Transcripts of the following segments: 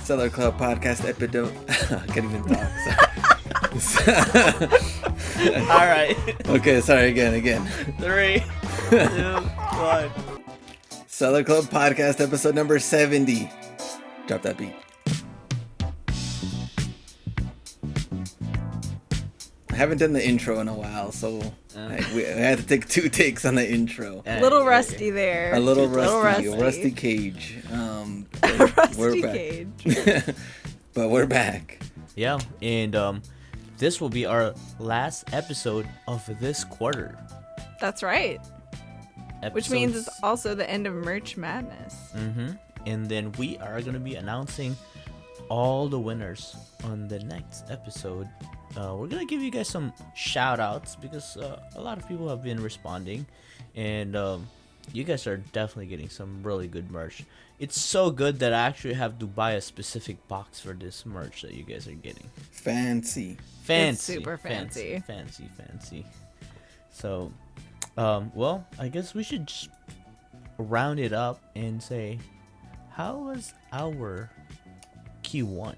Seller Club podcast episode. I can't even talk. All right. Okay, sorry. Again. 3, 2, 1. Seller Club podcast episode number 70. Drop that beat. I haven't done the intro in a while, so we had to take 2 takes on the intro. A little rusty there. A little rusty cage. Rusty cage. But we're back. Yeah, and this will be our last episode of this quarter. That's right. Which means it's also the end of Merch Madness. Mm-hmm. And then we are going to be announcing all the winners on the next episode. We're going to give you guys some shout outs because a lot of people have been responding, and you guys are definitely getting some really good merch. It's so good that I actually have to buy a specific box for this merch that you guys are getting. Fancy. It's super fancy. Fancy. So, well, I guess we should just round it up and say, how was our Q1?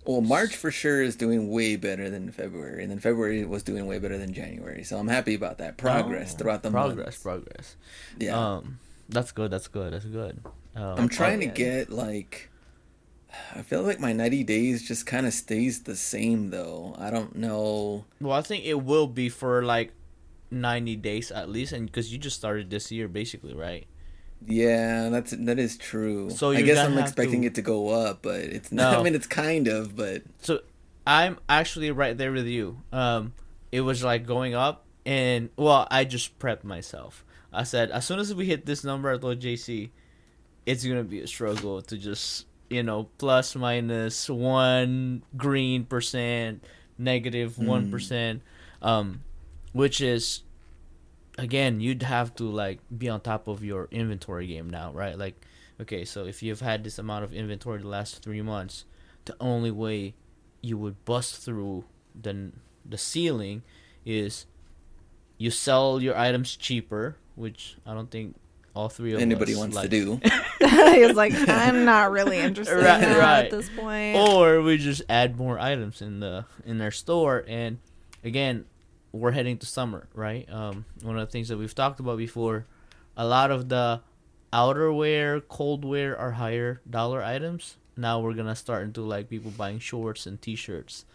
Well, March for sure is doing way better than February, and then February was doing way better than January. So I'm happy about that progress throughout the month. Progress. Yeah. That's good. I'm trying to get I feel like my 90 days just kind of stays the same though. I don't know. Well, I think it will be for 90 days at least, and because you just started this year basically, right? Yeah, that is true. So I guess I'm expecting it to go up, but it's not. No. I mean, it's kind of, but so I'm actually right there with you. It was going up, and well, I just prepped myself. I said as soon as we hit this number, I told JC, it's gonna be a struggle to just plus minus 1 green percent, negative 1%, which is. Again, you'd have to be on top of your inventory game now, right? Okay, so if you've had this amount of inventory the last 3 months, the only way you would bust through the ceiling is you sell your items cheaper, which I don't think all 3 of anybody us wants to do. He was like, I'm not really interested in that at this point. Or we just add more items in our store, and again, we're heading to summer, right? One of the things that we've talked about before, a lot of the outerwear, cold wear are higher dollar items. Now we're gonna start into people buying shorts and t-shirts.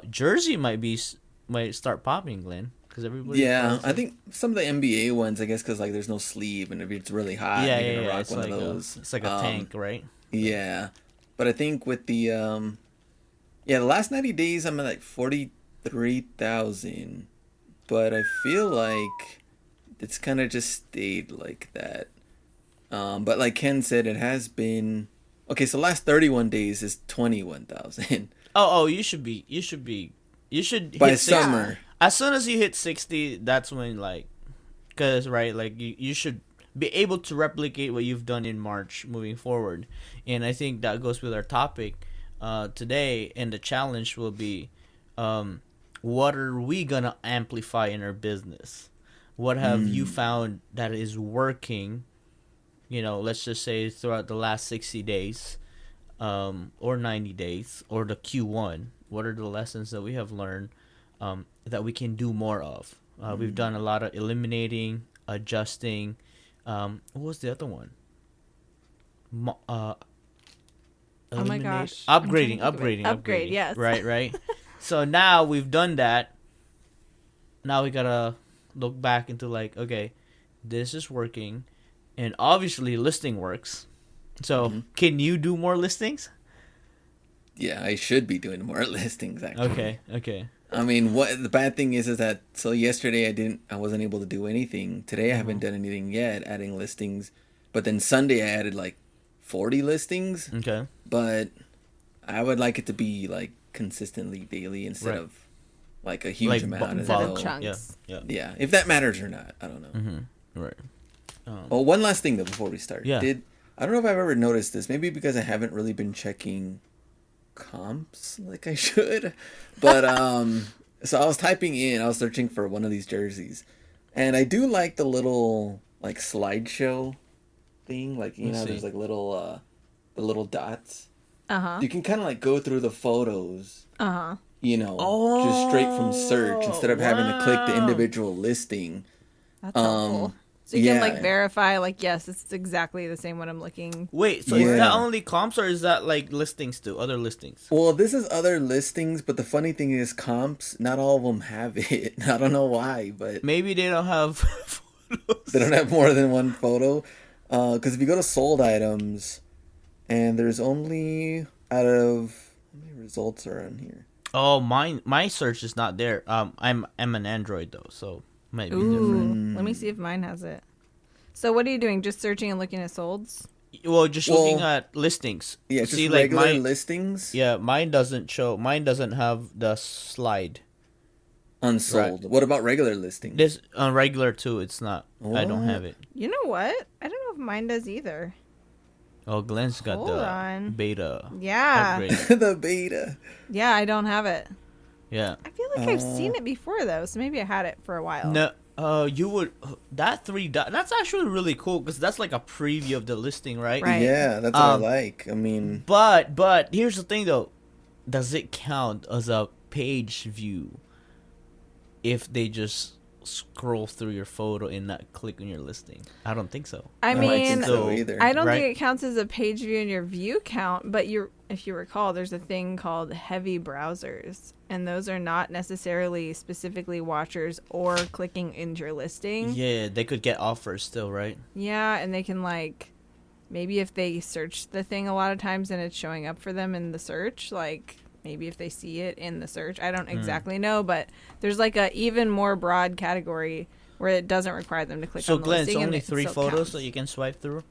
Jersey might start popping, Glenn, because everybody. Yeah, I think some of the NBA ones, I guess, because there's no sleeve, and if it's really hot, you're gonna rock one of those. It's like a tank, right? Yeah, but I think with the the last 90 days, I'm at 43,000, but I feel like it's kind of just stayed like that. But like Ken said, it has been okay. So last 31 days is 21,000. Oh, you should by hit summer. 60. As soon as you hit 60, that's when because you should be able to replicate what you've done in March moving forward, and I think that goes with our topic today, and the challenge will be. What are we gonna amplify in our business? What have you found that is working? Let's just say throughout the last 60 days, or 90 days, or the Q1. What are the lessons that we have learned that we can do more of? We've done a lot of eliminating, adjusting. What was the other one? Oh my gosh! Upgrade. Yes. Right. So now we've done that. Now we gotta look back into okay, this is working, and obviously listing works. So can you do more listings? Yeah, I should be doing more listings actually. Okay. I mean, what the bad thing is that yesterday I wasn't able to do anything. Today I haven't done anything yet, adding listings. But then Sunday I added 40 listings. Okay. But I would like it to be consistently daily instead of a huge amount of chunks. Yeah, if that matters or not, I don't know. Right. Well, one last thing though before we start. Yeah. I don't know if I've ever noticed this. Maybe because I haven't really been checking comps like I should. But so I was searching for one of these jerseys, and I do like the little slideshow thing. There's little the little dots. Uh-huh. You can kind of like go through the photos, Uh-huh. just straight from search instead of having to click the wow. individual listing. That's helpful. So you can like yeah. verify, like, yes, it's exactly the same one I'm looking. Wait, so is that Yeah. only comps or is that like listings too? Other listings? Well, this is other listings, but the funny thing is comps, not all of them have it. I don't know why, but Maybe they don't have photos. they don't have more than one photo. Because if you go to sold items, and there's only out of how many results are on here? Oh, my search is not there. I'm an Android though, so might be different. Ooh, let me see if mine has it. So what are you doing? Just searching and looking at solds? Well, just looking at listings. Yeah, just See, like regular mine, listings. yeah, mine doesn't show. Mine doesn't have the slide. Unsold. Right. What about regular listings? This on regular too. It's not. I don't What? have it. You know what? I don't know if mine does either. Oh, Glenn's got Hold the on. beta Yeah. upgrade. The beta. Yeah, I don't have it. Yeah. I feel like I've seen it before though, so maybe I had it for a while. No. You would that 3 dot. That's actually really cool because that's like a preview of the listing, right? Right. Yeah, that's what I like. I mean, But here's the thing though, does it count as a page view if they just scroll through your photo and not click on your listing? I don't think so. I don't mean, think so either. I don't Right. think it counts as a page view in your view count, but if you recall, there's a thing called heavy browsers, and those are not necessarily specifically watchers or clicking into your listing. Yeah, they could get offers still, right? Yeah, and they can like maybe if they search the thing a lot of times and it's showing up for them in the search, like maybe if they see it in the search, I don't exactly know, but there's like a even more broad category where it doesn't require them to click So on the Glenn, it's listing. only and it 3 still photos counts. that you can swipe through.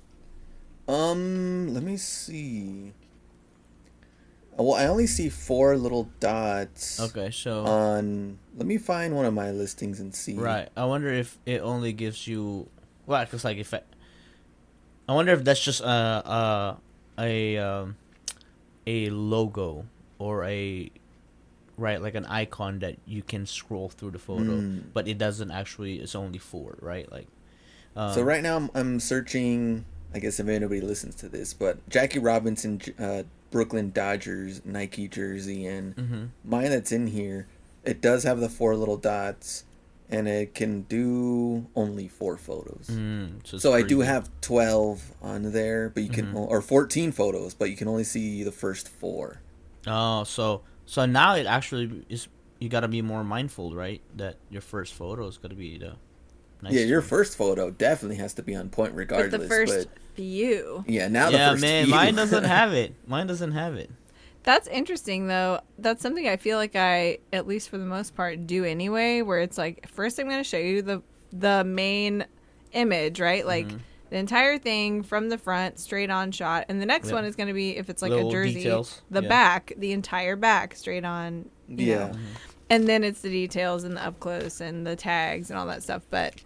let me see. Well, I only see 4 little dots. Okay, so Let me find one of my listings and see. right. I wonder if it only gives you cause like if I wonder if that's just a logo or like an icon that you can scroll through the photo, but it doesn't actually. It's only 4, right? Like. So right now I'm searching. I guess if anybody listens to this, but Jackie Robinson, Brooklyn Dodgers Nike jersey, and mine that's in here, it does have the 4 little dots, and it can do only 4 photos. So I it's do pretty have 12 on there, but you can or 14 photos, but you can only see the first 4. Oh, so now it actually is. You gotta be more mindful, right? That your first photo is gonna be the. Nice Yeah, your one. first photo definitely has to be on point regardless. But the first few. Yeah, now the Yeah, first man, few. mine doesn't have it. Mine doesn't have it. That's interesting, though. That's something I feel like I, at least for the most part, do anyway. Where it's like, first I'm going to show you the main image, right? Like the entire thing from the front, straight on shot, and the next one is going to be if it's like Little a jersey, details. the back, the entire back, straight on. You know. And then it's the details and the up close and the tags and all that stuff. But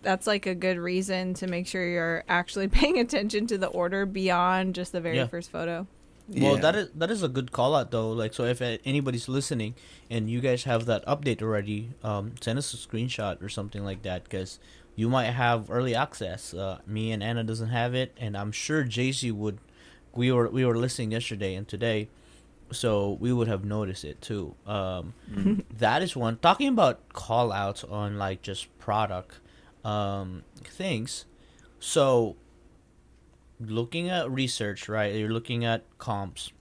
that's like a good reason to make sure you're actually paying attention to the order beyond just the very first photo. Well, that is a good call out though. Like, so if anybody's listening and you guys have that update already, send us a screenshot or something like that, because you might have early access. Me and Anna doesn't have it, and I'm sure JC would. We were listening yesterday and today, so we would have noticed it too. That is one. Talking about call outs on like just product things. So looking at research, right? You're looking at comps.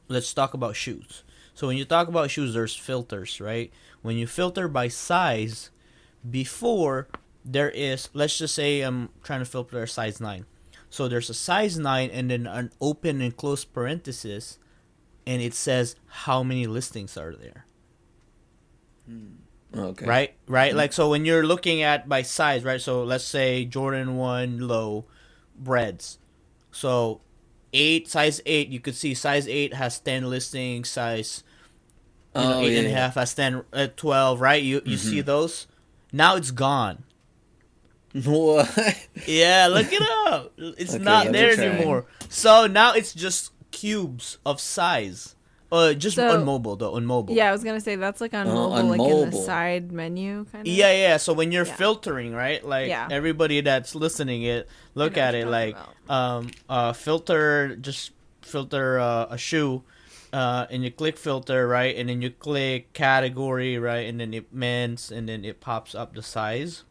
Let's talk about shoes. So when you talk about shoes, there's filters, right? When you filter by size, before there is, let's just say I'm trying to filter a size 9. So there's a size 9 and then an open and closed parenthesis, and it says how many listings are there. Okay. Right? Like, so when you're looking at by size, right? So let's say Jordan 1 low breads. So size 8, you could see size 8 has 10 listings, size 8.5 has 10, 12, right? You see those? Now it's gone. What? Yeah, look it up. It's Okay, not let me there try. anymore. So now it's just cubes of size. Just So- on mobile though. On mobile. Yeah, I was gonna say that's like on mobile, on like in the mobile. side menu kind of. Yeah. So when you're Yeah. filtering, right? Like Yeah. everybody that's listening, look I know at what it. you're Like filter a shoe, and you click filter, right, and then you click category, right, and then it men's, and then it pops up the size.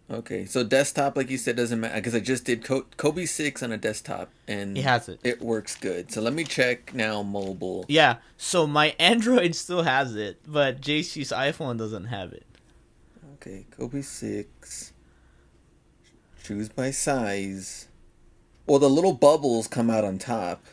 Okay, so desktop, like you said, doesn't matter because I just did Kobe 6 on a desktop and It has it. It works good. So let me check now mobile. Yeah. So my Android still has it, but JC's iPhone doesn't have it. Okay, Kobe 6. Choose by size. Well, the little bubbles come out on top.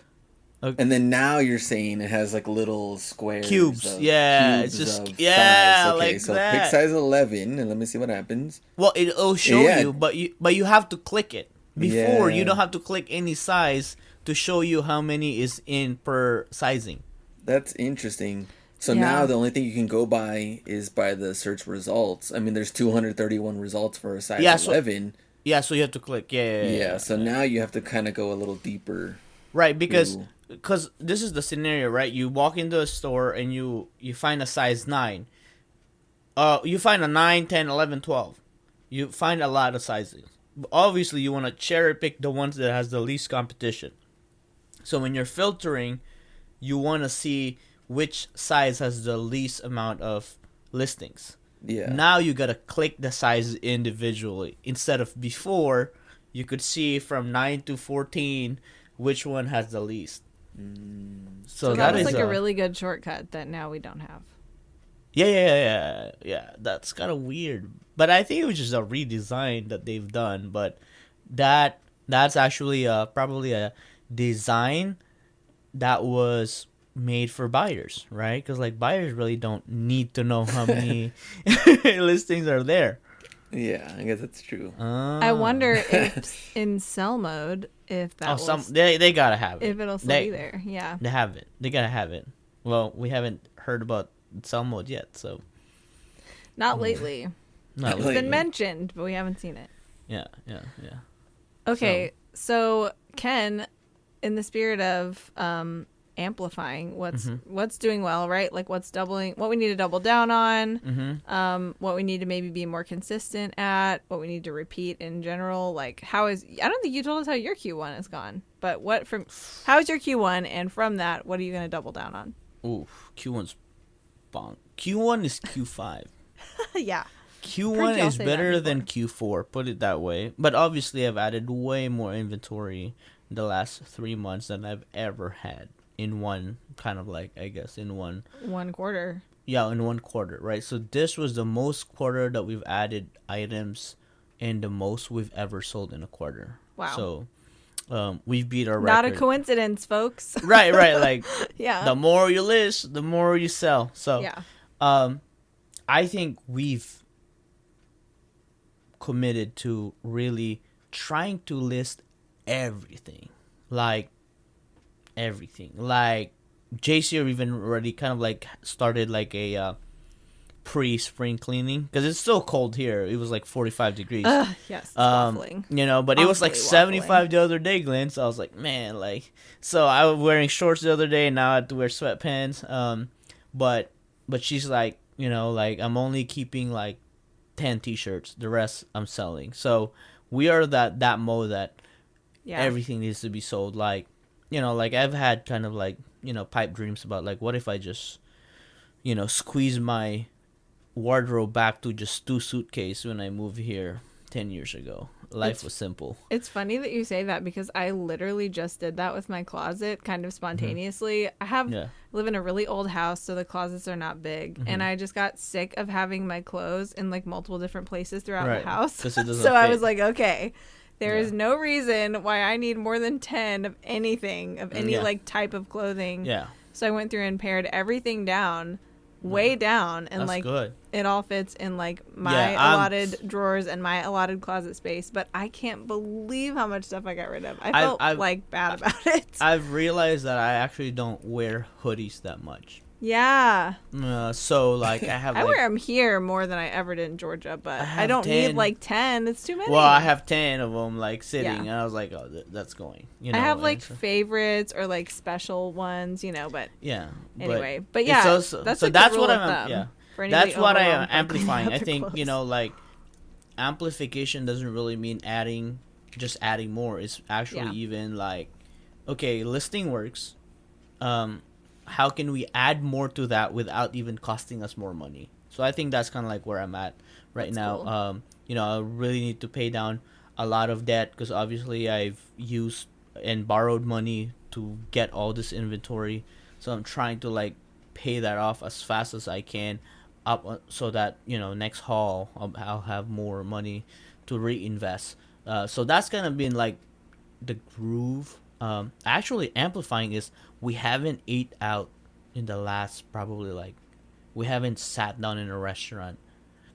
Okay. And then now you're saying it has like little squares. Cubes. of- Yeah, cubes it's just- of yeah, size. Okay, like so that. pick size 11 and let me see what happens. Well, it'll show Yeah. you, but you have to click it before. Yeah. You don't have to click any size to show you how many is in per sizing. That's interesting. So Yeah. now the only thing you can go by is by the search results. I mean, there's 231 results for a size Yeah, so- 11. Yeah, so you have to click. Yeah, so now you have to kind of go a little deeper. Right, because Ooh. this is the scenario, right? You walk into a store and you find a size 9. You find a 9, 10, 11, 12. You find a lot of sizes. But obviously, you want to cherry pick the ones that has the least competition. So when you're filtering, you want to see which size has the least amount of listings. Yeah. Now you got to click the sizes individually instead of before you could see from 9 to 14 which one has the least. So that that was is like a really good shortcut that now we don't have. yeah. That's kind of weird, but I think it was just a redesign that they've done. But that's actually probably a design that was made for buyers, right? Because like buyers really don't need to know how many listings are there. Yeah, I guess that's true. I wonder if in sell mode if that will they gotta have it. if it'll still They- be there. Yeah. They have it. They gotta have it. Well, we haven't heard about sell mode yet, so Not lately. not It's Lately. been mentioned, but we haven't seen it. yeah. Okay, so Ken, in the spirit of amplifying what's doing well, right? Like what's doubling, what we need to double down on, what we need to maybe be more consistent at, what we need to repeat in general. Like how is, I don't think you told us how your Q1 has gone, but how's your Q1, and from that, what are you going to double down on? Ooh, Q1's bonk. Q1 is Q5. Yeah. Q1 Heard y'all is say better that than before. Q4, put it that way. But obviously, I've added way more inventory in the last 3 months than I've ever had in one kind of like, I guess, in one. 1 quarter. Yeah, in 1 quarter, right? So this was the most quarter that we've added items and the most we've ever sold in a quarter. Wow. So we've beat our Not a record. coincidence, folks. Right. Like, Yeah. the more you list, the more you sell. So Yeah. I think we've committed to really trying to list everything. Like JC even already kind of like started like a pre-spring cleaning because it's still cold here. It was like 45 degrees. Yes. It's waffling. You know, but it was like Awfully 75 the other day, Glenn. So I was like, man, like, so I was wearing shorts the other day, and now I have to wear sweatpants. But she's like, you know, like I'm only keeping like 10 t-shirts. The rest I'm selling. So we are that mode that Yeah. everything needs to be sold. Like, you know, like I've had kind of like, you know, pipe dreams about like, what if I just, you know, squeeze my wardrobe back to just 2 suitcases when I moved here 10 years ago. Life was simple. It's funny that you say that because I literally just did that with my closet kind of spontaneously. I live in a really old house, so the closets are not big. And I just got sick of having my clothes in like multiple different places throughout the house. 'Cause it doesn't So I fit. was like, okay, there is no reason why I need more than 10 of anything, of any like type of clothing. Yeah. So I went through and pared everything down, way down, and That's like good. it all fits in like my Yeah, allotted drawers and my allotted closet space. But I can't believe how much stuff I got rid of. I felt like bad about it. I've realized that I actually don't wear hoodies that much. Yeah. So like I have I like, wear them here more than I ever did in Georgia, but I I, have don't 10. need like 10. It's too many. well, I have 10 of them like sitting, Yeah. and I was like, oh, that's going. You know, I have and like so- favorites or like special ones, but yeah. anyway. But it's yeah, also- that's so a good that's rule what of I'm. thumb Yeah. for anybody That's what I am overwhelmed by cleaning amplifying. out I their think clothes. like amplification doesn't really mean just adding more. It's actually Yeah. even like, okay, listing works. How can we add more to that without even costing us more money? So I think that's kind of like where I'm at right That's now. cool. I really need to pay down a lot of debt because obviously I've used and borrowed money to get all this inventory. So I'm trying to like pay that off as fast as I can, up so that next haul I'll have more money to reinvest. So that's kind of been like the groove. Actually, amplifying is we haven't ate out in the last probably like we haven't sat down in a restaurant.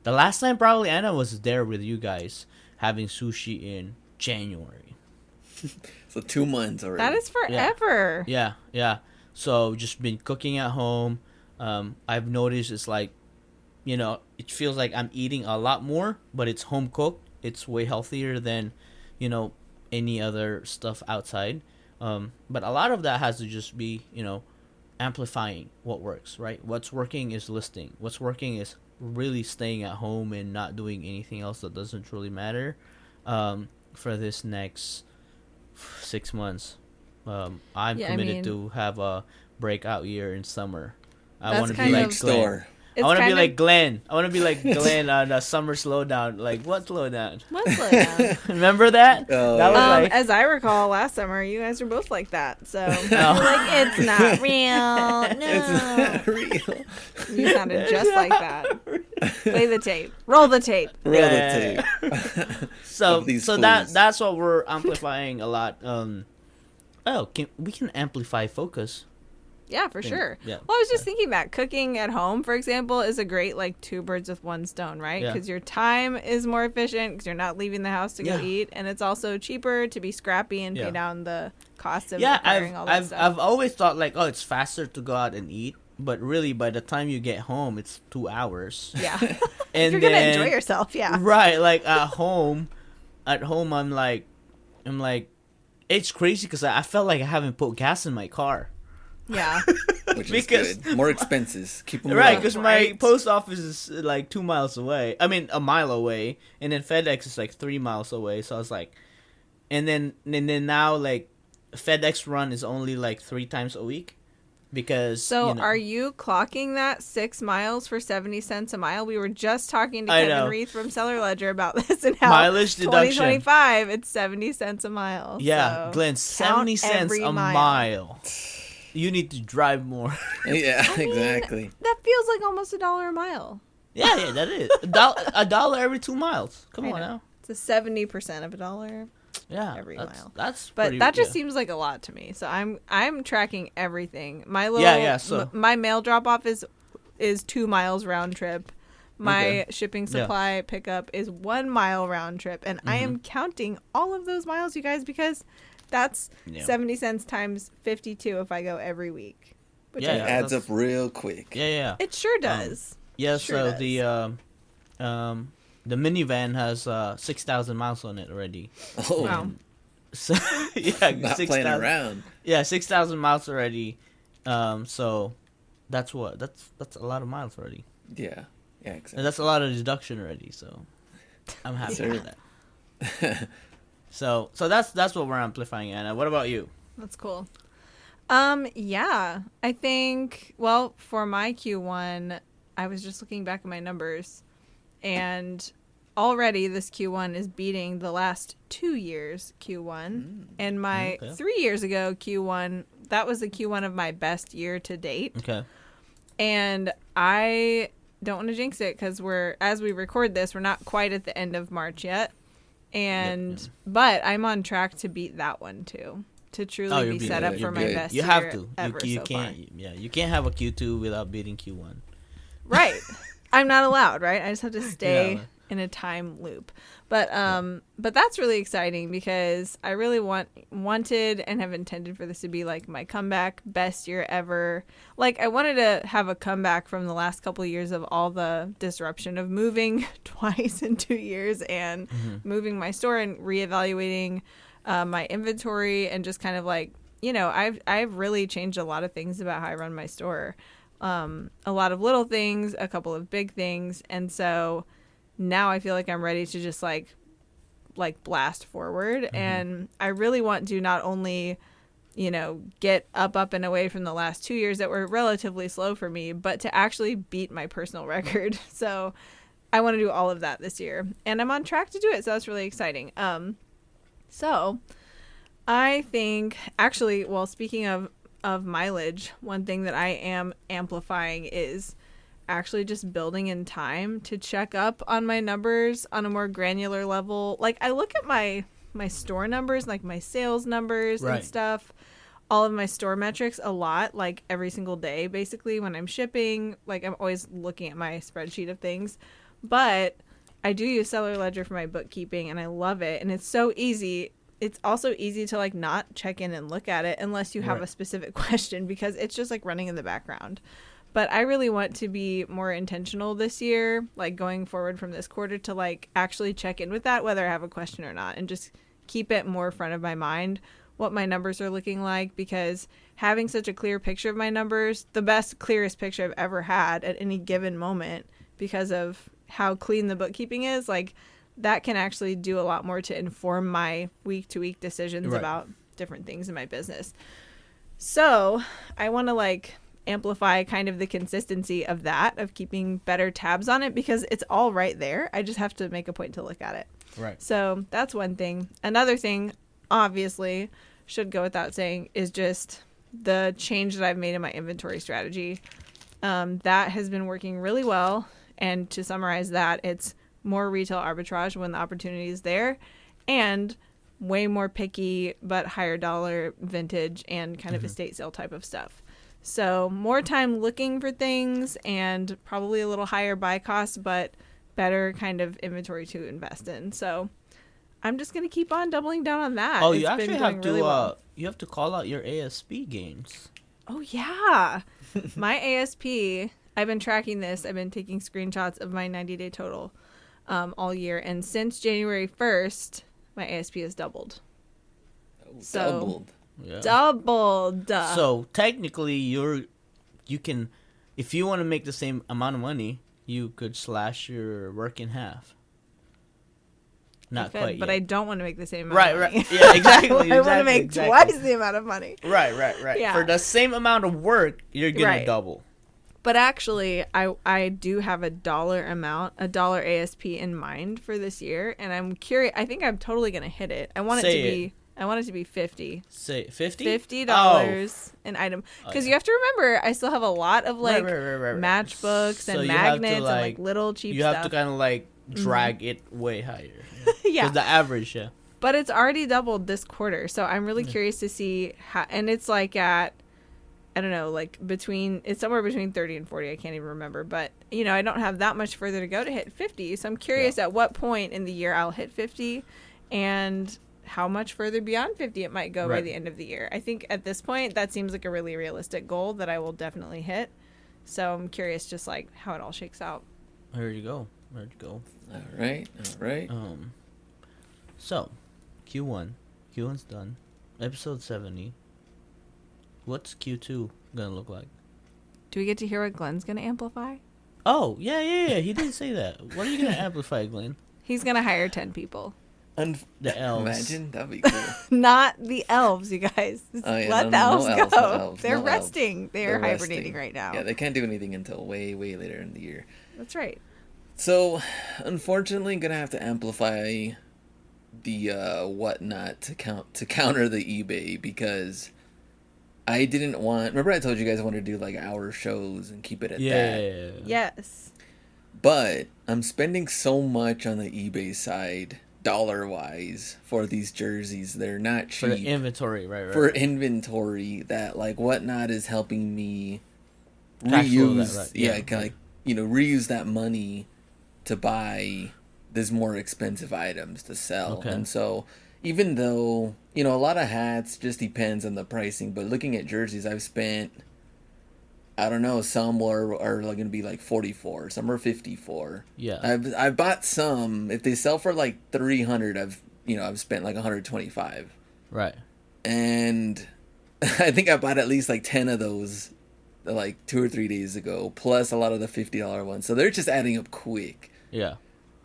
The last time probably Anna was there with you guys having sushi in January. So 2 months already. That is forever. Yeah. So just been cooking at home. I've noticed it's like, it feels like I'm eating a lot more, but it's home cooked. It's way healthier than, any other stuff outside. But a lot of that has to just be, amplifying what works, right? What's working is listing. What's working is really staying at home and not doing anything else that doesn't really matter for this next 6 months. I'm committed to have a breakout year in summer. I want to be like store. Glenn. I want to be like Glenn. I want to be like Glenn on a summer slowdown. Like, what slowdown? What slowdown? Remember that? Oh, That was yeah. like, As I recall, last summer you guys were both like that. So Oh. like, it's not real. No, It's not real. you sounded just like that. Play the tape. Roll the tape. Roll Yeah. the tape. so Of these that fools. that's what we're amplifying a lot. We can amplify focus. Yeah, for sure. yeah. Well, I was just thinking that cooking at home, for example, is a great like two birds with one stone, right? Yeah. Because your time is more efficient because you're not leaving the house to go Yeah. eat, and it's also cheaper to be scrappy and Yeah. pay down the cost of Yeah, acquiring all that I've stuff. I've always thought like, oh, it's faster to go out and eat, but really by the time you get home, it's 2 hours. Yeah. And if you're gonna then- enjoy yourself, yeah. Right, like at home, I'm like, it's crazy because I felt like I haven't put gas in my car. Yeah. Which is Because- good. More expenses. Keep them Right, low. because my Right. post office is like 2 miles away. I mean, a mile away, and then FedEx is like 3 miles away. So I was like, and then now like FedEx run is only like 3 times a week, because So are you clocking that 6 miles for 70 cents a mile? We were just talking to I Kevin know. Reith from Seller Ledger about this and how Mileage deduction. 2025 it's 70 cents a mile. Yeah, So Glenn, 70 cents every a mile. mile. You need to drive more. Yeah, I mean, exactly. That feels like almost $1 a mile. yeah, that is a dollar every 2 miles. Come I on know. now. It's a 70% of $1. Yeah, Every that's, mile. That's But pretty, that just yeah. seems like a lot to me. So I'm tracking everything. My little so- my mail drop off is 2 miles round trip. My Okay. shipping Yeah. supply pickup is 1 mile round trip, and I Mm-hmm. am counting all of those miles, you guys, because that's Yeah. 70 cents times 52 if I go every week. Which Yeah, I It know. adds that's- up real quick. Yeah. It sure does. Yeah, Sure so does. the minivan has 6,000 miles on it already. Oh, Wow. So yeah, not playing 6,000 around. Yeah, 6,000 miles already. So that's a lot of miles already. Yeah. Yeah, exactly. And that's a lot of deduction already, so I'm happy Sure. with that. So that's what we're amplifying, Anna. What about you? That's cool. Yeah, I think, well, for my Q1, I was just looking back at my numbers, and already this Q1 is beating the last 2 years Q1. And my Okay. 3 years ago Q1, that was the Q1 of my best year to date. Okay. And I don't want to jinx it because as we record this, we're not quite at the end of March yet. And but I'm on track to beat that one too, to truly you're be beating set it. up for You're my beating it. best You year have to. ever You so can't. far. Yeah, you can't have a Q2 without beating Q1. Right. I'm not allowed, right? I just have to stay in a time loop. But that's really exciting because I really wanted and have intended for this to be like my comeback, best year ever. Like I wanted to have a comeback from the last couple of years of all the disruption of moving twice in 2 years and moving my store and reevaluating my inventory and just kind of like, you know, I've really changed a lot of things about how I run my store. A lot of little things, a couple of big things, and so now I feel like I'm ready to just like blast forward. And I really want to not only, you know, get up and away from the last 2 years that were relatively slow for me, but to actually beat my personal record. So I want to do all of that this year, and I'm on track to do it. So that's really exciting. So I think actually, well, speaking of mileage, one thing that I am amplifying is actually just building in time to check up on my numbers on a more granular level. Like I look at my store numbers, like my sales numbers and stuff, all of my store metrics a lot, like every single day, basically when I'm shipping. Like I'm always looking at my spreadsheet of things, but I do use Seller Ledger for my bookkeeping and I love it. And it's so easy. It's also easy to like not check in and look at it unless you have a specific question, because it's just like running in the background. But I really want to be more intentional this year, like going forward from this quarter, to like actually check in with that, whether I have a question or not, and just keep it more front of my mind, what my numbers are looking like, because having such a clear picture of my numbers, the best, clearest picture I've ever had at any given moment, because of how clean the bookkeeping is, like that can actually do a lot more to inform my week-to-week decisions about different things in my business. So I want to like amplify kind of the consistency of that, of keeping better tabs on it, because it's all right there. I just have to make a point to look at it. Right. So that's one thing. Another thing, obviously, should go without saying, is just the change that I've made in my inventory strategy. That has been working really well. And to summarize that, it's more retail arbitrage when the opportunity is there, and way more picky but higher dollar vintage and kind of estate sale type of stuff. So more time looking for things and probably a little higher buy cost, but better kind of inventory to invest in. So I'm just going to keep on doubling down on that. Oh, you actually have to well. You have to call out your ASP gains. Oh yeah. My ASP, I've been tracking this. I've been taking screenshots of my 90-day total all year, and since January 1st, my ASP has doubled. Doubled. Yeah. Doubled. So technically, you can, if you want to make the same amount of money, you could slash your work in half. Not quite yet. But I don't want to make the same amount of money. Right. Yeah, exactly. I want to make twice the amount of money. Right. Yeah. For the same amount of work, you're going to double. But actually, I do have a dollar ASP in mind for this year, and I'm curious. I think I'm totally going to hit it. I want it to be 50. Say 50? $50 an item. Because you have to remember, I still have a lot of like matchbooks and magnets and like little cheap stuff. You have to kind of like drag it way higher. Yeah. Because the average, yeah. But it's already doubled this quarter, so I'm really curious to see how. And it's like at, I don't know, like it's somewhere between 30 and 40. I can't even remember. But, you know, I don't have that much further to go to hit 50. So I'm curious at what point in the year I'll hit 50 and how much further beyond 50 it might go by the end of the year. I think at this point, that seems like a really realistic goal that I will definitely hit. So I'm curious just like how it all shakes out. Where'd you go? All right. So, Q1's done. Episode 70. What's Q2 gonna look like? Do we get to hear what Glenn's gonna amplify? Oh, yeah. He didn't say that. What are you gonna amplify, Glenn? He's gonna hire 10 people. The elves. Imagine, that'd be cool. Not the elves, you guys. Let the elves go. They're resting. Elves. They're hibernating right now. Yeah, they can't do anything until way, way later in the year. That's right. So, unfortunately, I'm gonna have to amplify the whatnot to counter the eBay, because I didn't want. Remember, I told you guys I wanted to do like hour shows and keep it at that. Yeah. Yes. But I'm spending so much on the eBay side, dollar-wise, for these jerseys. They're not cheap. For the inventory, right. For inventory, that like whatnot is helping me Cash flow reuse. that, right. Like reuse that money to buy there's more expensive items to sell. Okay. And so even though, you know, a lot of hats just depends on the pricing, but looking at jerseys, I've spent, I don't know, some are like going to be like 44, some are 54. Yeah. I've bought some, if they sell for like 300, I've spent like 125. Right. And I think I bought at least like 10 of those like 2 or 3 days ago, plus a lot of the $50 ones. So they're just adding up quick. Yeah.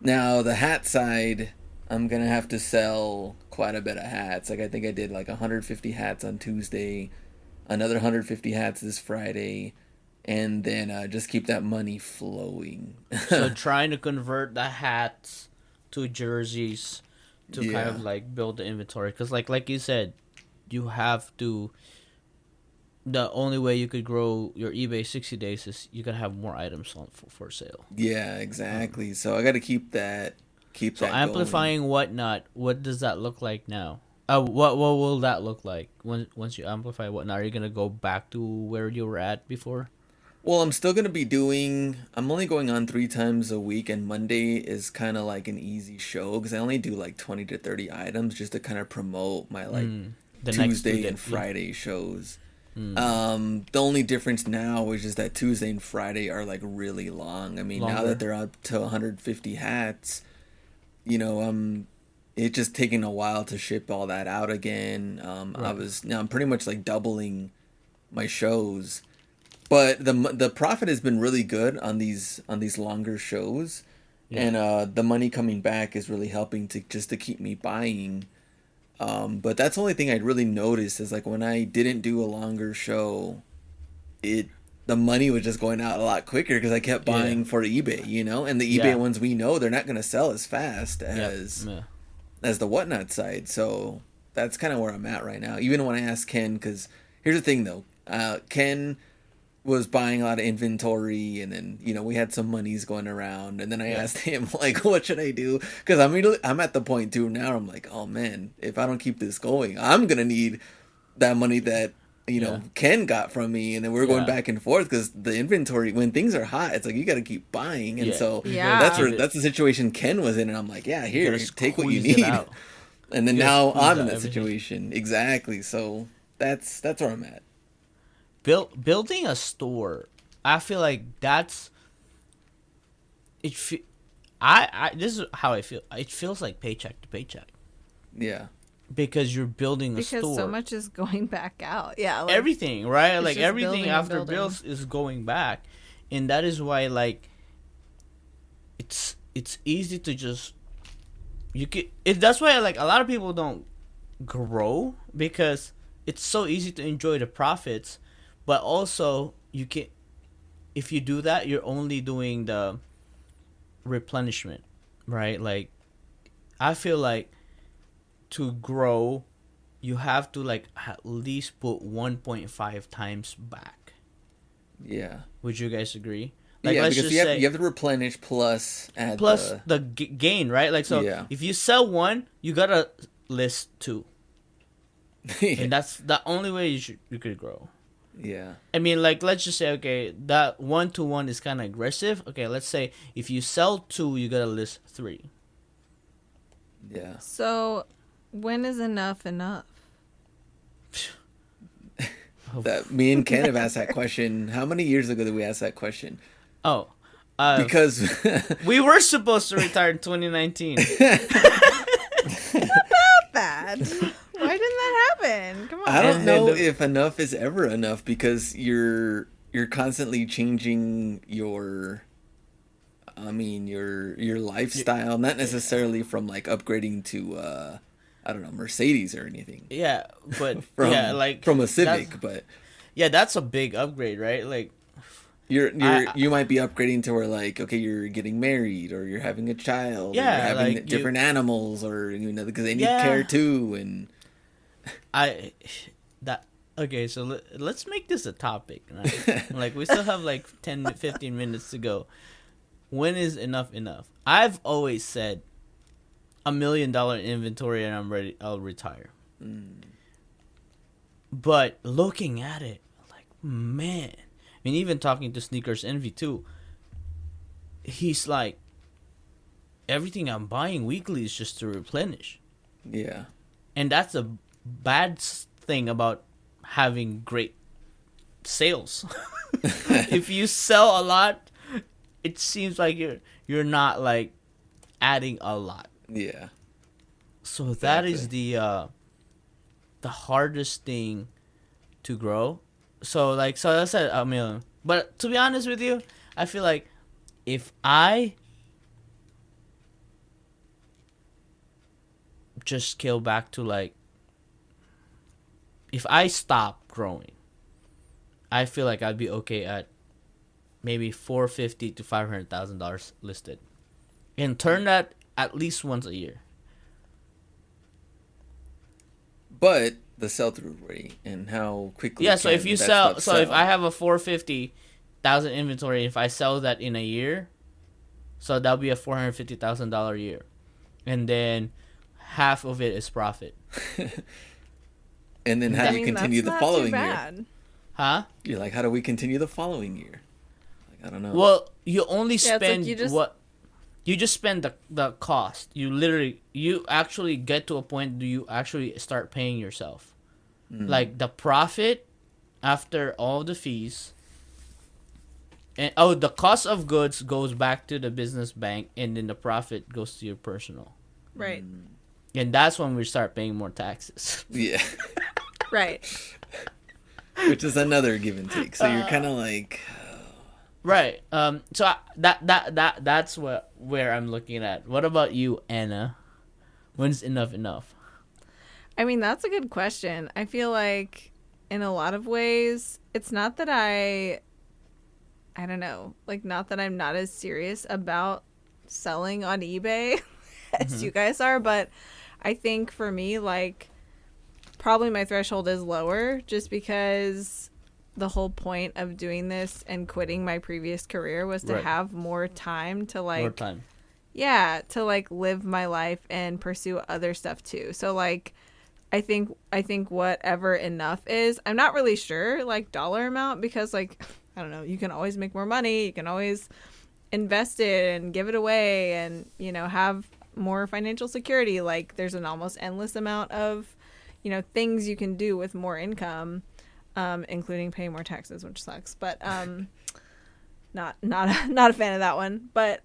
Now, the hat side, I'm going to have to sell quite a bit of hats. Like, I think I did like 150 hats on Tuesday, another 150 hats this Friday, and then just keep that money flowing. So trying to convert the hats to jerseys to kind Yeah. of like build the inventory, because like you said, you have to. The only way you could grow your eBay 60 days is you gotta have more items on for sale. Yeah, exactly. So I got to keep that. So Going. amplifying whatnot, what does that look like now? What will that look like once you amplify whatnot? Are you gonna go back to where you were at before? Well, I'm still going to be doing, I'm only going on 3 times a week, and Monday is kind of like an easy show because I only do like 20 to 30 items just to kind of promote my like The next Tuesday 2 and days, Friday shows. The only difference now is just that Tuesday and Friday are like really long. I mean, now Longer. that they're up to 150 hats, you know, it's just taking a while to ship all that out again. I'm pretty much like doubling my shows, but the profit has been really good on these longer shows, and the money coming back is really helping to keep me buying. But that's the only thing I'd really noticed is like when I didn't do a longer show, the money was just going out a lot quicker because I kept buying for eBay, you know, and the eBay ones we know they're not going to sell as fast as the whatnot side. So that's kind of where I'm at right now. Even when I asked Ken, because here's the thing though, Ken was buying a lot of inventory, and then you know we had some monies going around, and then I asked him like, what should I do? Because I'm at the point too now. I'm like, oh man, if I don't keep this going, I'm gonna need that money that Ken got from me, and then we're going back and forth because the inventory when things are hot, it's like you got to keep buying, and so that's the situation Ken was in, and I'm like, yeah, here, take what you need, and then now I'm in that situation exactly. So that's where I'm at. Building a store, I feel like that's it. This is how I feel. It feels like paycheck to paycheck. Yeah. Because you're building a store. Because so much is going back out. Yeah. Like, everything, right? Like everything building after bills is going back, and that is why like it's easy to just that's why like a lot of people don't grow because it's so easy to enjoy the profits. But also, if you do that, you're only doing the replenishment, right? Like, I feel like to grow, you have to like at least put 1.5 times back. Yeah. Would you guys agree? Like, yeah, let's because just you have to replenish plus add the gain, right? Like, so if you sell one, you gotta list 2, and that's the only way you could grow. Yeah. I mean, like, let's just say, okay, that 1-to-1 is kind of aggressive. Okay, let's say if you sell 2, you gotta list 3. Yeah. So, when is enough enough? Me and Ken have asked that question. How many years ago did we ask that question? Oh. Because we were supposed to retire in 2019. Not bad. Why didn't that happen? Come on. I don't know if enough is ever enough because you're constantly changing your lifestyle, not necessarily from like upgrading to I don't know, Mercedes or anything. Yeah, but from from a Civic, but yeah, that's a big upgrade, right? Like you might be upgrading to where like, okay, you're getting married or you're having a child, or you're having like different animals, or because they need care too, and okay, so let's make this a topic, right? Like we still have like 10-15 minutes to go. When is enough? I've always said $1 million inventory and I'm ready, I'll retire. But looking at it, like, man, I mean, even talking to Sneakers Envy too, he's like, everything I'm buying weekly is just to replenish. Yeah. And that's a bad thing about having great sales. If you sell a lot, it seems like you're not like adding a lot. Yeah. So that is the hardest thing to grow. So I said a million. But to be honest with you, I feel like if I just scale back to like, if I stop growing, I feel like I'd be okay at maybe $450,000 to $500,000 listed, and turn that at least once a year. But the sell through rate and how quickly. Yeah, so if you sell, sell, if I have a 450,000 inventory, if I sell that in a year, so that'll be a $450,000 year, and then half of it is profit. And then how do you continue the following year? Huh? You're like, how do we continue the following year? Like, I don't know. Well, you only spend like what you just spend the cost. You actually get to a point do you actually start paying yourself. Like the profit after all the fees. And the cost of goods goes back to the business bank, and then the profit goes to your personal. Right. And that's when we start paying more taxes. Yeah. Right. Which is another give and take. So you're kind of like, Right. That's where I'm looking at. What about you, Anna? When's enough? I mean, that's a good question. I feel like in a lot of ways, it's not that I don't know, like not that I'm not as serious about selling on eBay as you guys are, but I think for me, like, probably my threshold is lower just because the whole point of doing this and quitting my previous career was to have more time to like, to like live my life and pursue other stuff too. So like, I think whatever enough is, I'm not really sure like dollar amount, because like, I don't know, you can always make more money. You can always invest it and give it away and, you know, have more financial security. Like there's an almost endless amount of, you know, things you can do with more income, including paying more taxes, which sucks, but not a fan of that one. But,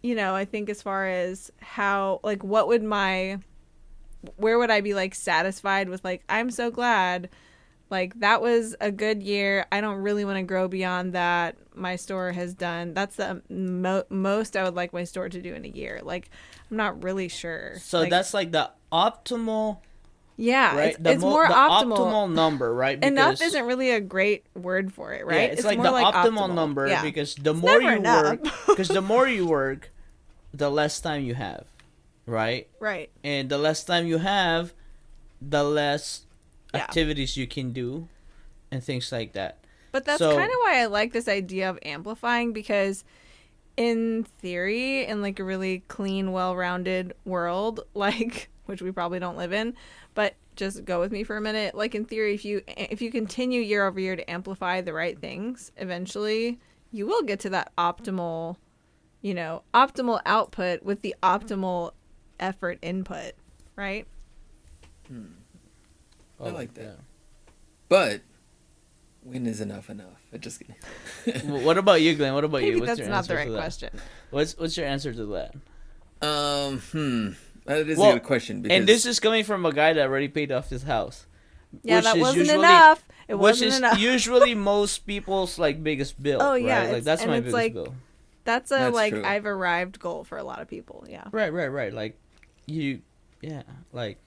you know, I think as far as how, like, where would I be like satisfied with, like, I'm so glad, like, that was a good year. I don't really want to grow beyond that. My store has done, that's the most I would like my store to do in a year. Like, I'm not really sure. So like, that's like the optimal. Yeah, right? It's more optimal. Optimal number, right? Because enough isn't really a great word for it, right? Yeah, it's like more the like optimal number, because the more you work, because the more you work, the less time you have, right? Right. And the less time you have, the less activities you can do and things like that. But that's kind of why I like this idea of amplifying, because in theory, in like a really clean, well-rounded world, like, which we probably don't live in, but just go with me for a minute. Like in theory, if you continue year over year to amplify the right things, eventually you will get to that optimal, you know, optimal output with the optimal effort input, right? I like that. Yeah. But when is enough? I just kidding. What about you, Glenn? What about you? Maybe that's not the right question. What's your answer to that? That is a good question. Because... And this is coming from a guy that already paid off his house. Yeah, that wasn't enough. It wasn't enough. Which is usually most people's like biggest bill. Oh yeah, right? Like that's my biggest like, bill. That's like true. I've arrived goal for a lot of people. Yeah. Right. Like like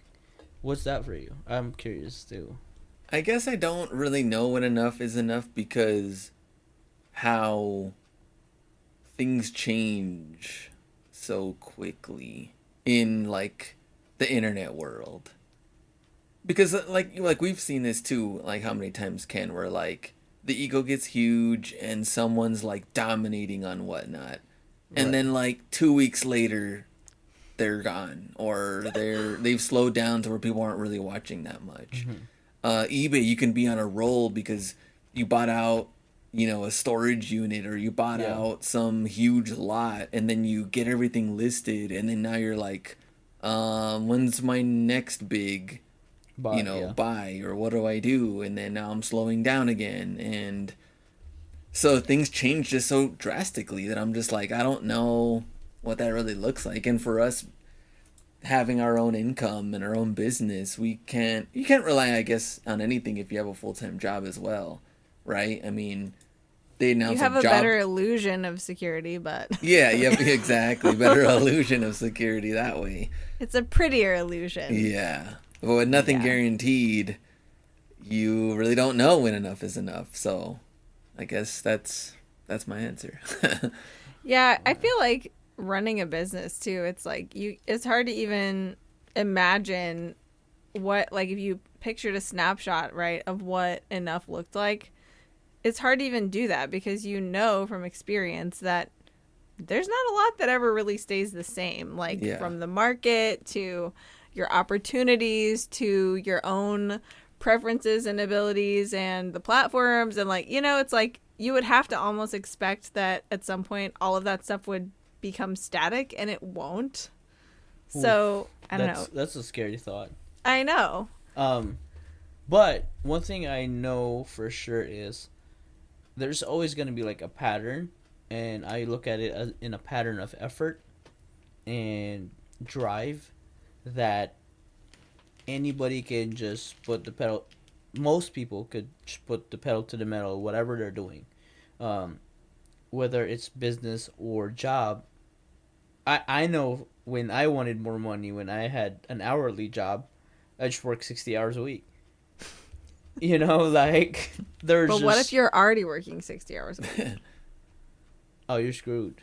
what's that for you? I'm curious too. I guess I don't really know when enough is enough, because how things change so quickly in like the internet world. Because like we've seen this too, like how many times, Ken, where like the ego gets huge and someone's like dominating on whatnot, and then like 2 weeks later they're gone, or they've slowed down to where people aren't really watching that much. eBay, you can be on a roll because you bought out, a storage unit, or you bought Yeah. out some huge lot, and then you get everything listed, and then now you're like, when's my next big, But yeah. buy, or what do I do? And then now I'm slowing down again, and so things change just so drastically that I'm just like, I don't know what that really looks like. And for us having our own income and our own business, you can't rely, I guess, on anything if you have a full-time job as well, right? I mean, they You announce have a job. better illusion of security, but Yeah, yep, exactly. Better illusion of security that way. it's a prettier illusion. Yeah. But with nothing Yeah. guaranteed, you really don't know when enough is enough. So I guess that's my answer. Yeah, I feel like running a business too, it's like it's hard to even imagine what, like, if you pictured a snapshot, right, of what enough looked like. It's hard to even do that because you know from experience that there's not a lot that ever really stays the same, like Yeah. from the market to your opportunities to your own preferences and abilities and the platforms, and like, it's like you would have to almost expect that at some point all of that stuff would become static, and it won't. So I don't know. That's a scary thought. I know. But one thing I know for sure is there's always going to be like a pattern, and I look at it as in a pattern of effort and drive that anybody can just put the pedal. Most people could just put the pedal to the metal, whatever they're doing, whether it's business or job. I know when I wanted more money, when I had an hourly job, I just worked 60 hours a week. Like there's. But just, what if you're already working 60 hours a week? Oh, you're screwed.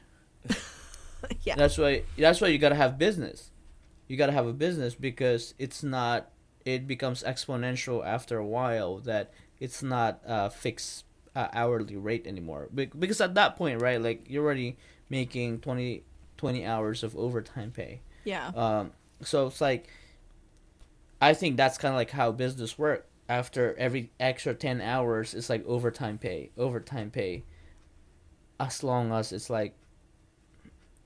Yeah. That's why you gotta have business. You gotta have a business because it becomes exponential after a while, that it's not a fixed hourly rate anymore. Because at that point, right, like you're already making 20 hours of overtime pay. Yeah. So it's like, I think that's kind of like how business works. After every extra 10 hours, it's like overtime pay. As long as it's like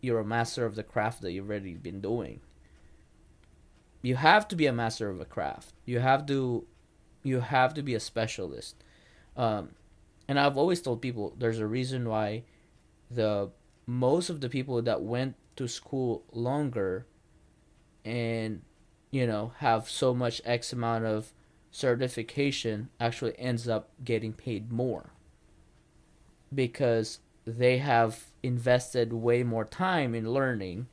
you're a master of the craft that you've already been doing. You have to be a master of a craft. You have to be a specialist. And I've always told people there's a reason why most of the people that went to school longer and have so much X amount of certification actually ends up getting paid more, because they have invested way more time in learning.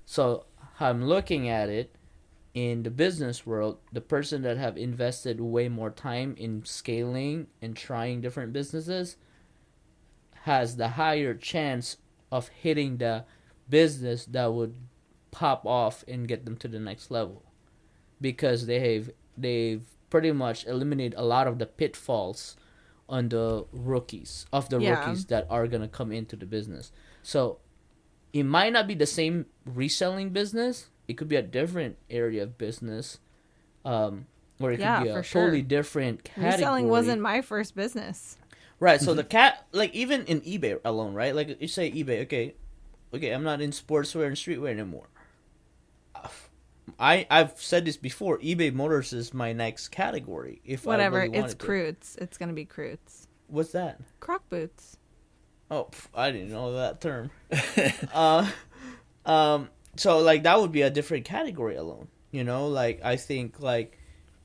So I'm looking at it in the business world, the person that have invested way more time in scaling and trying different businesses has the higher chance of hitting the business that would pop off and get them to the next level, because they've pretty much eliminated a lot of the pitfalls on the rookies that are going to come into the business. So it might not be the same reselling business. It could be a different area of business, or it could be a totally different category. Reselling wasn't my first business. Right. So like even in eBay alone, right? Like you say eBay, okay, I'm not in sportswear and streetwear anymore. I've said this before. eBay Motors is my next category. If whatever, I really it's Croots. It's gonna be Croots. What's that? Croc boots. Oh, I didn't know that term. So like that would be a different category alone. Like I think like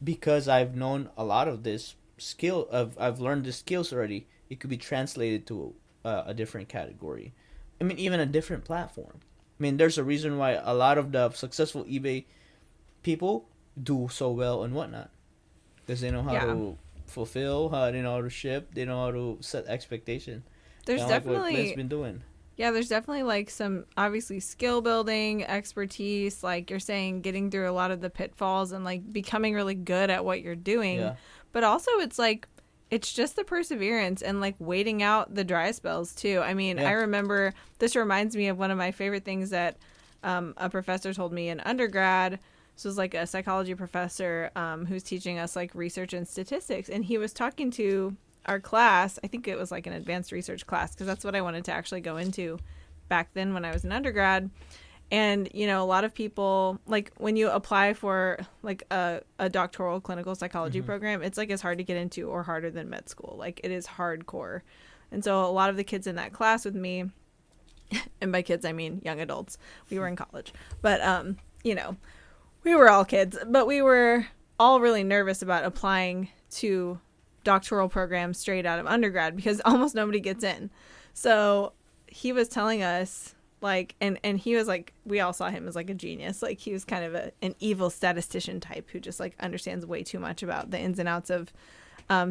because I've known a lot of this skill, I've learned the skills already. It could be translated to a different category. I mean, even a different platform. I mean, there's a reason why a lot of the successful eBay people do so well and whatnot, because they know how to fulfill, they know how to ship, they know how to set expectation. There's definitely like what Lynn's been doing. Yeah, there's definitely like some obviously skill building, expertise, like you're saying, getting through a lot of the pitfalls and like becoming really good at what you're doing. Yeah. But also it's like it's just the perseverance and like waiting out the dry spells too. I mean, I remember, this reminds me of one of my favorite things that a professor told me in undergrad. This was like a psychology professor who's teaching us like research and statistics, and he was talking to our class, I think it was like an advanced research class, because that's what I wanted to actually go into back then when I was an undergrad. And, you know, a lot of people, like when you apply for like a doctoral clinical psychology program, it's like as hard to get into or harder than med school. Like it is hardcore. And so a lot of the kids in that class with me, and by kids I mean young adults, we were in college, but you know, we were all kids, but we were all really nervous about applying to doctoral programs straight out of undergrad because almost nobody gets in. So he was telling us, like, and he was like, we all saw him as like a genius. Like he was kind of an evil statistician type who just like understands way too much about the ins and outs of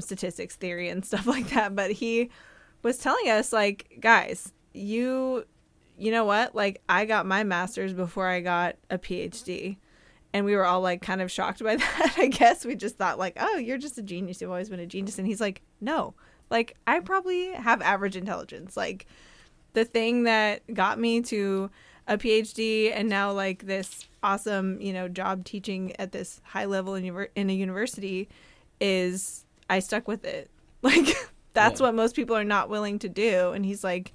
statistics theory and stuff like that. But he was telling us, like, guys, you know what? Like, I got my master's before I got a PhD. And we were all like kind of shocked by that. I guess we just thought like, oh, you're just a genius. You've always been a genius. And he's like, no, like I probably have average intelligence. Like the thing that got me to a PhD and now like this awesome, you know, job teaching at this high level in a university is I stuck with it. Like that's what most people are not willing to do. And he's like,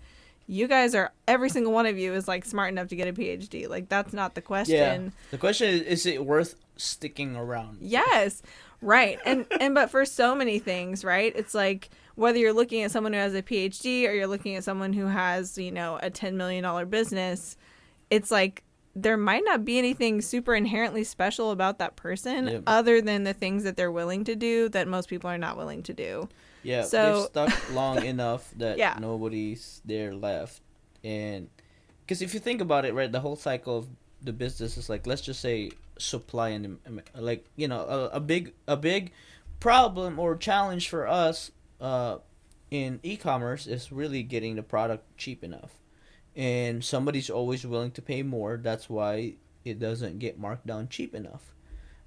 you guys are, every single one of you is like smart enough to get a PhD. Like that's not the question. Yeah. The question is it worth sticking around? Yes. Right. And but for so many things, right? It's like whether you're looking at someone who has a PhD or you're looking at someone who has, you know, a $10 million business, it's like there might not be anything super inherently special about that person other than the things that they're willing to do that most people are not willing to do. Yeah, so, they've stuck long enough that nobody's there left. And because if you think about it, right, the whole cycle of the business is like, let's just say supply and like, you know, a big problem or challenge for us in e-commerce is really getting the product cheap enough. And somebody's always willing to pay more. That's why it doesn't get marked down cheap enough.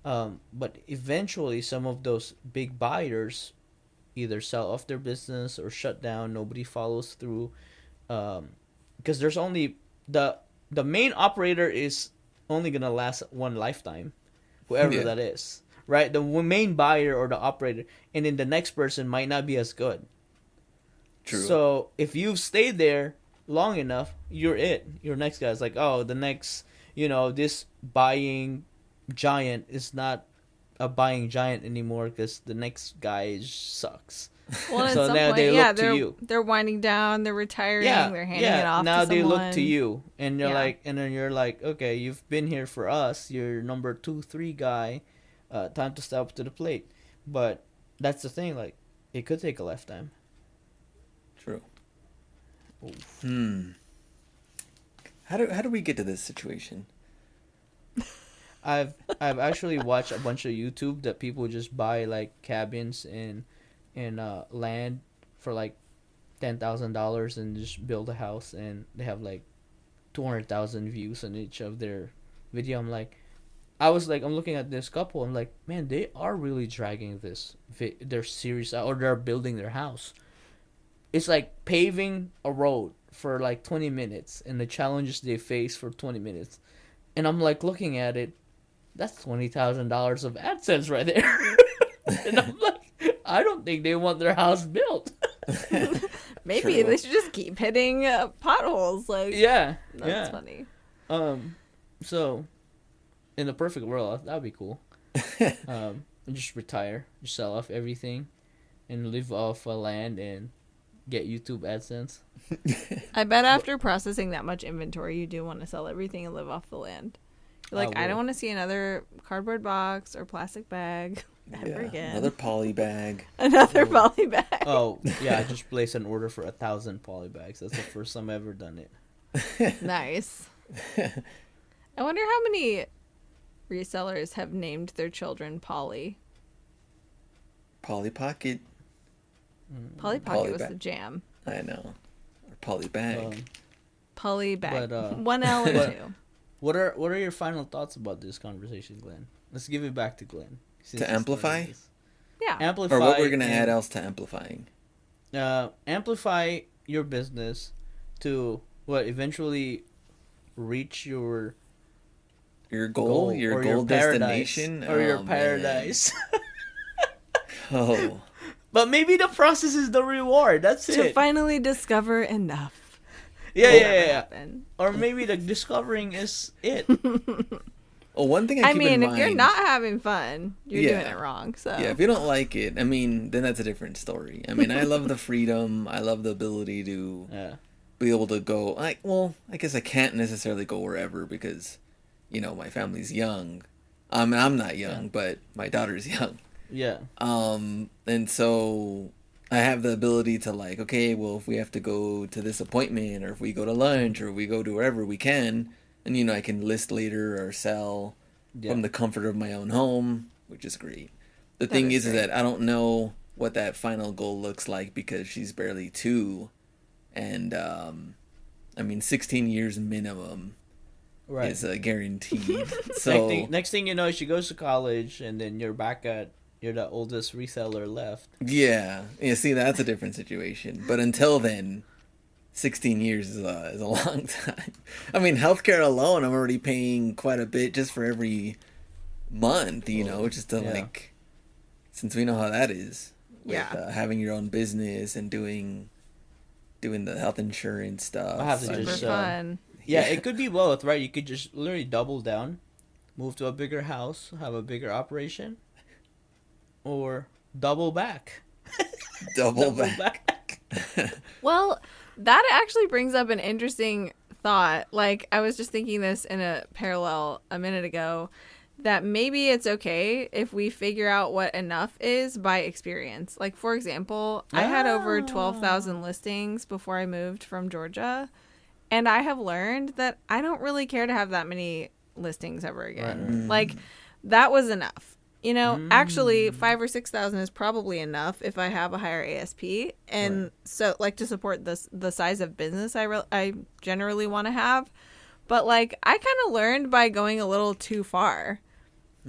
But eventually some of those big buyers either sell off their business or shut down. Nobody follows through. Because there's only the main operator is only going to last one lifetime, whoever that is. Right? The main buyer or the operator. And then the next person might not be as good. True. So if you've stayed there long enough, you're it. Your next guy is like, oh, the next, you know, this buying giant is not a buying giant anymore because the next guy sucks. Well, so at some now point, they look to you. They're winding down. They're retiring. They're handing it off. Now to they someone. look to you, and you're like, and then you're like, okay, you've been here for us. You're number 2, 3 guy. Time to step up to the plate. But that's the thing. Like, it could take a lifetime. True. How do we get to this situation? I've actually watched a bunch of YouTube that people just buy like cabins and land for like $10,000 and just build a house, and they have like 200,000 views on each of their video. I'm looking at this couple. I'm like, man, they are really dragging their series out, or they're building their house. It's like paving a road for like 20 minutes and the challenges they face for 20 minutes. And I'm like looking at it, that's $20,000 of AdSense right there. And I'm like, I don't think they want their house built. Maybe they should just keep hitting potholes. Like, that's funny. So in the perfect world, that'd be cool. Just retire, just sell off everything, and live off land and get YouTube AdSense. I bet after processing that much inventory, you do want to sell everything and live off the land. You're like, I don't want to see another cardboard box or plastic bag ever again. Another poly bag. Another poly bag. Oh, yeah, I just placed an order for 1,000 poly bags. That's the first time I've ever done it. Nice. I wonder how many resellers have named their children Polly. Polly Pocket. Polly Pocket was the jam. I know. Or Polly Bag. Polly Bag. But, 1 L and 2. What are your final thoughts about this conversation, Glenn? Let's give it back to Glenn. To amplify? Yeah. Amplify. Or what we're going to add else to amplifying? Amplify your business to eventually reach your goal, your goal destination, or your paradise. Oh. But maybe the process is the reward. That's To it. finally discover enough. Yeah, will yeah, never yeah. happen. Or maybe the discovering is it. Well, one thing I I keep mean, in if mind, you're not having fun, you're Yeah. doing it wrong. So yeah, if you don't like it, I mean, then that's a different story. I mean, I love the freedom. I love the ability to Yeah. be able to go. Well, I guess I can't necessarily go wherever because, my family's young. I mean, I'm not young, Yeah. but my daughter's young. Yeah. And so I have the ability to like, okay, well, if we have to go to this appointment or if we go to lunch or we go to wherever we can, and I can list later or sell Yeah. from the comfort of my own home, which is great. The That thing is is great. that I don't know what that final goal looks like because she's barely 2, and I mean 16 years minimum Right. is guaranteed. So Next thing you know, she goes to college, and then you're the oldest reseller left. yeah, see, that's a different situation. But until then, 16 years is a long time. I mean, healthcare alone, I'm already paying quite a bit just for every month, just to Yeah. like, since we know how that is with Yeah. having your own business and doing the health insurance stuff. I have to super just, fun. Yeah, Yeah. it could be both, right? You could just literally double down, move to a bigger house, have a bigger operation, or double back. double back. Well, that actually brings up an interesting thought. Like, I was just thinking this in a parallel a minute ago, that maybe it's okay if we figure out what enough is by experience. Like, for example, I had over 12,000 listings before I moved from Georgia, and I have learned that I don't really care to have that many listings ever again. Like, that was enough. Actually, 5,000 or 6,000 is probably enough if I have a higher ASP, and so like to support the size of business I generally want to have. But like I kind of learned by going a little too far,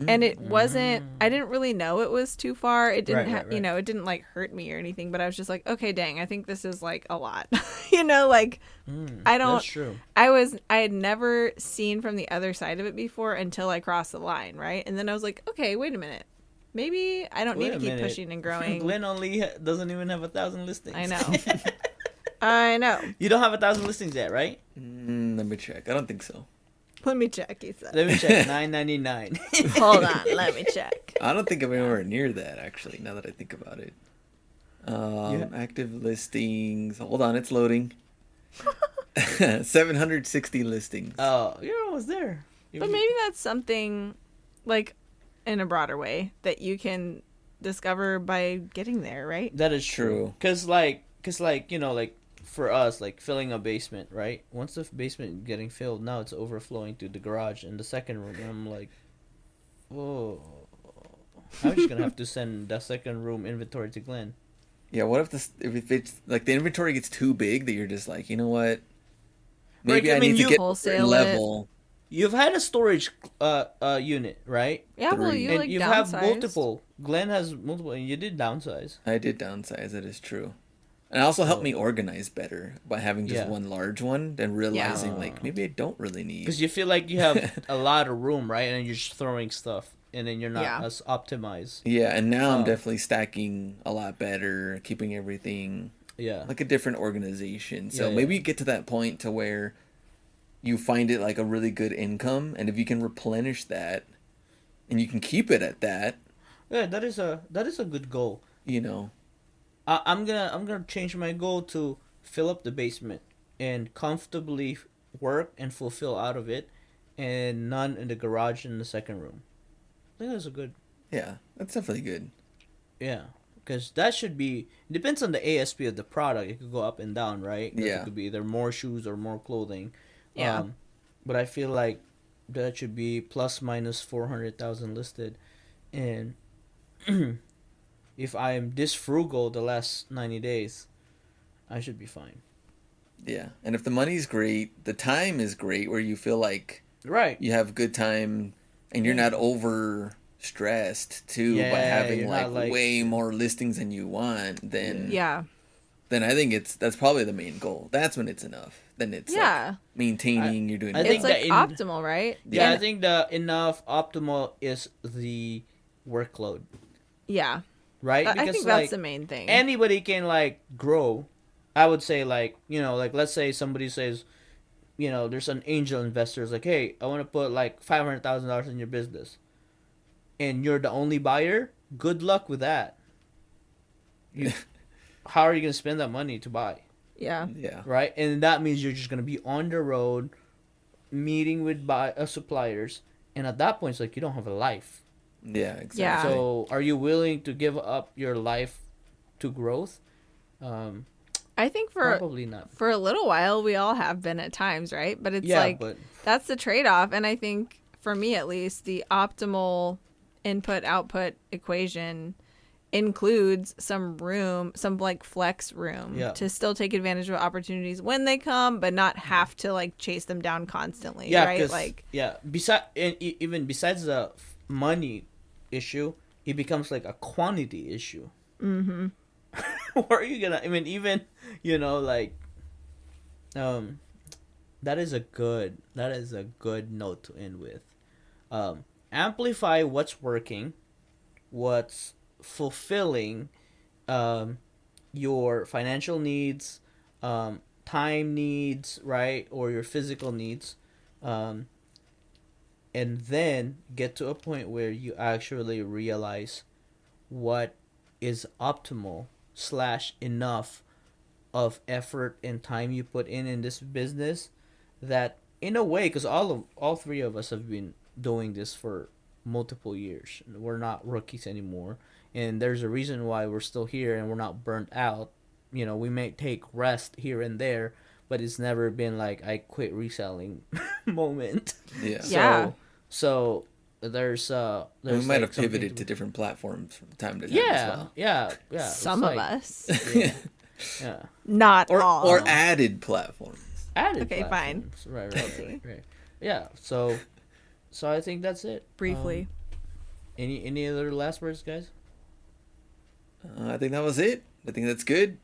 and it wasn't. I didn't really know it was too far. It didn't, Right. it didn't like hurt me or anything. But I was just like, okay, dang, I think this is like a lot. Like I don't. That's true. I had never seen from the other side of it before until I crossed the line, right? And then I was like, okay, wait a minute. Maybe I don't need to keep pushing and growing. Glenn only doesn't even have 1,000 listings. I know. I know. You don't have 1,000 listings yet, right? Let me check. I don't think so. Let me check, he said. Let me check. $9.99. Hold on, let me check. I don't think I'm anywhere near that, actually, now that I think about it. Active listings. Hold on, it's loading. 760 listings. Oh, you're almost there. But maybe that's something, like, in a broader way that you can discover by getting there, right? That is True. true. Cause for us, like filling a basement, right? Once the basement is getting filled, now it's overflowing to the garage and the second room. And I'm like, whoa. I'm just gonna have to send the second room inventory to Glenn. Yeah, what if it's like the inventory gets too big that you're just like, you know what? Maybe Right, I I mean, need to you get wholesale a it. level. You've had a storage unit, right? Yeah, well, Three. you And like you have downsized. multiple. Glenn has multiple, and you did downsize. I did downsize, that is true. And it also helped me organize better by having just Yeah. one large one and realizing Yeah. like maybe I don't really need. Because you feel like you have a lot of room, right? And you're just throwing stuff, and then you're not Yeah. as optimized. Yeah, and now I'm Oh. definitely stacking a lot better, keeping everything Yeah. like a different organization. So Yeah, maybe yeah. you get to that point to where you find it like a really good income, and if you can replenish that and you can keep it at that, Yeah, that is a good goal. you know. I'm gonna change my goal to fill up the basement and comfortably work and fulfill out of it, and none in the garage in the second room. I think that's a good. Yeah, that's definitely good. Yeah, because that should be. It depends on the ASP of the product. It could go up and down, right? 'Cause Yeah. It could be either more shoes or more clothing. Yeah. But I feel like that should be plus minus 400,000 listed, and if I am this frugal the last 90 days, I should be fine. Yeah, and if the money's great, the time is great where you feel like Right. you have good time and you're not over stressed too by Yeah, having you're like, not, like- way more listings than you want, then Yeah. then I think that's probably the main goal. That's when it's enough. Then it's like Yeah. maintaining, you're doing I It's think well. like that in- optimal, right? Yeah, I And- think the enough optimal is the workload, yeah. right? I think that's the main thing. Anybody can like grow. I would say like, you know, like let's say somebody says, you know, there's an angel investor is like, hey, I want to put like $500,000 in your business, and you're the only buyer. Good luck with that. You, how are you gonna spend that money to buy? Yeah. Yeah. Right, and that means you're just gonna be on the road, meeting with suppliers, and at that point, it's like you don't have a life. Yeah, exactly. Yeah. So, are you willing to give up your life to growth? I think Probably not. for a little while we all have been at times, right? But it's Yeah, like but that's the trade-off, and I think for me at least the optimal input output equation includes some room, some like flex room to still take advantage of opportunities when they come, but not have to like chase them down constantly. yeah, right? Like even besides the money issue, it becomes like a quantity issue. mm-hmm. Where are you gonna? I mean, even you know, like, that is a good note to end with. Amplify what's working, what's fulfilling, your financial needs, time needs, right, or your physical needs, and then get to a point where you actually realize what is optimal / enough of effort and time you put in this business, that in a way, because all three of us have been doing this for multiple years, we're not rookies anymore, and there's a reason why we're still here and we're not burnt out. You know, we may take rest here and there, but it's never been like I quit reselling moment. Yeah. So there's we might like have pivoted something to different platforms from time to time as well. yeah. Some It's of like- us, yeah. not Or all. or added platforms. Added Okay, fine. platforms. Right. Yeah. So I think that's it. Briefly. Any other last words, guys? I think that was it. I think that's good.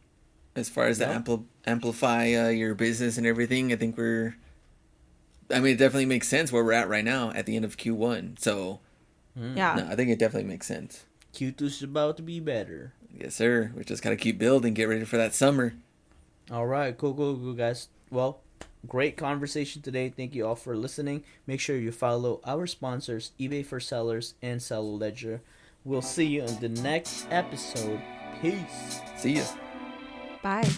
As far as the amplify your business and everything, I think it definitely makes sense where we're at right now at the end of Q1. So, Yeah. no, I think it definitely makes sense. Q2's about to be better. Yes, sir. We just got to keep building, get ready for that summer. All right, cool, guys. Well, great conversation today. Thank you all for listening. Make sure you follow our sponsors, eBay for Sellers and Seller Ledger. We'll see you in the next episode. Peace. See ya. Bye.